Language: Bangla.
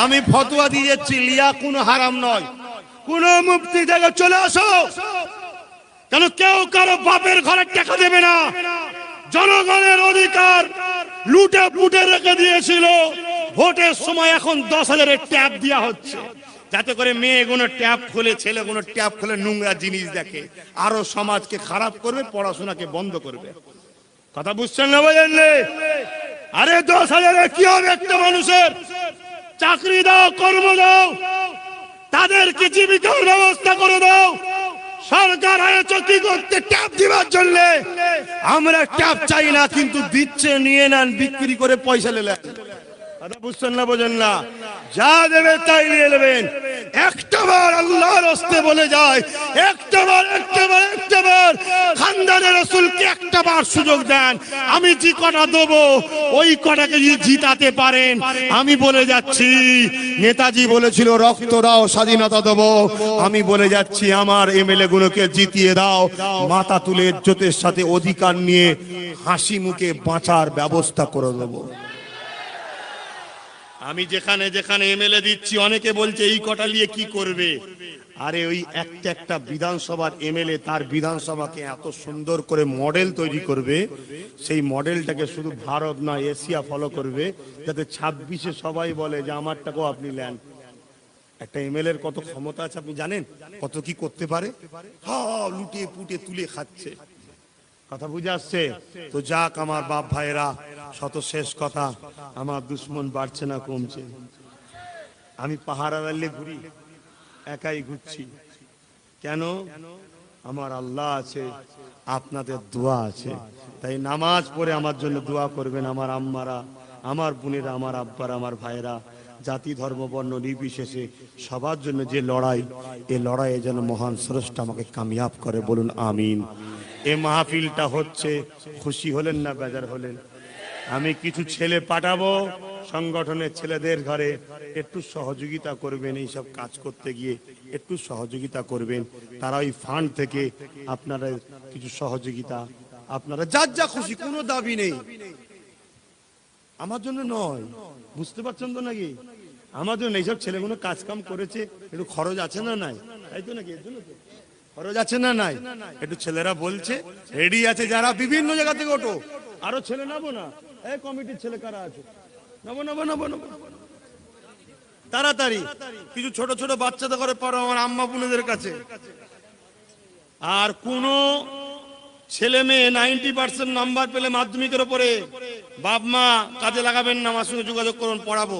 আমি ফতোয়া দিয়ে যাচ্ছি, লিয়া কোনো হারাম নয়। কোন মুফতি থেকে চলে আসো, কেন কেউ কারো বাপের ঘরে টাকা দেবে না। জনগণের অধিকার লুটে পুটে রেখে দিয়েছিল, ভোটের সময় এখন 10,000-এর ট্যাব দেওয়া হচ্ছে, যাতে করে মেয়েগুলো ট্যাব খুলে, ছেলেগুলো ট্যাব খুলে নোংরা জিনিস দেখে, আরো সমাজকে খারাপ করবে, পড়াশোনাকে বন্ধ করবে। কথা বুঝছেন না বুঝলেন? আরে 10,000-এ কি হবে একটা মানুষের? চাকরি দাও, কর্ম দাও, তাদেরকে জীবিকার ব্যবস্থা করে দাও। সরকার আয়োজন কি করতে? ট্যাব দিবার জন্য। আমরা ট্যাব চাই না, কিন্তু দিচ্ছে, নিয়ে নেন, বিক্রি করে পয়সা নিলেন। কথা বুঝছেন না বোঝেন না? যা দেবে তাই নিয়ে নেবেন। একটাবার আল্লাহর রাস্তে বলে যায়, একটাবার খানদানের রাসূলকে একটাবার সুযোগ দেন, আমি যে কটা দেবো ওই কটাকে যদি জিতাতে পারেন, আমি বলে যাচ্ছি, নেতাজি বলেছিল রক্ত দাও স্বাধীনতা দেবো, আমি বলে যাচ্ছি আমার এমএলএ গুলোকে জিতিয়ে দাও, মাথা তুলে ইজ্জতের সাথে অধিকার নিয়ে হাসি মুখে বাঁচার ব্যবস্থা করে দেবো। আমি যেখানে যেখানে এমএলএ দিচ্ছি, অনেকে বলছে এই কটা নিয়ে কি করবে? আরে ওই একটা বিধানসভার এমএলএ তার বিধানসভাকে এত সুন্দর করে মডেল তৈরি করবে, সেই মডেলটাকে শুধু ভারত না এশিয়া ফলো করবে, যাতে 26-এ সবাই বলে যে আমারটাকেও আপনি নেন। একটা এমএলএর কত ক্ষমতা আছে আপনি জানেন? কত কি করতে পারে? লুটিয়ে পুটে তুলে খাচ্ছে। কথা বুঝে আসছে তো? যাক আমার বাপ ভাইরা, শত শেষ কথা, আমার দুশ্মন বাড়ছে না কমছে। আমি পাহাড় আড়ালে ঘুরি, একাই ঘুরছি। কেন? আমার আল্লাহ আছে, আপনাদের দোয়া আছে। তাই নামাজ পড়ে আমার জন্য দোয়া করবেন, আমার আম্মারা, আমার বোনেরা, আমার আব্বারা, আমার ভাইরা, জাতি ধর্ম বর্ণ নির্বিশেষে সবার জন্য যে লড়াই, এই লড়াইয়ে যেন মহান স্রষ্টা আমাকে কামিয়াব করে, বলুন আমিন। এই মাহফিলটা হচ্ছে, খুশি হলেন না বেজার হলেন? আমি কিছু ছেলে পাঠাবো সংগঠনের ছেলেদের ঘরে, একটু সহযোগিতা করবেন, এইসব কাজ করতে গিয়ে একটু সহযোগিতা করবেন। তারা ওই ফান্ড থেকে আপনারা কিছু সহযোগিতা, আপনারা যার যা খুশি, কোনো দাবি নেই, আমার জন্য নয়, বুঝতে পারছেন তো নাকি? আমার জন্য এইসব ছেলেগুলো কাজ কাম করেছে, একটু খরচ আছে না নাই? তাই তো নাকি? এর জন্য তো খরচ আছে না নাই? একটু ছেলেরা বলছে রেডি আছে, যারা বিভিন্ন জায়গা থেকে ওঠো, আরো ছেলে নেবো না? এই কমিটির ছেলে কারা আছে? নেবো তাড়াতাড়ি। কিছু ছোট ছোট বাচ্চাদের করে পড়ো আমার আম্মা বোনেদের কাছে। আর কোন ছেলে মেয়ে 90% নাম্বার পেলে মাধ্যমিকের উপরে, বাপ মা কাজে লাগাবেন না, আমার সঙ্গে যোগাযোগ করুন, পড়াবো।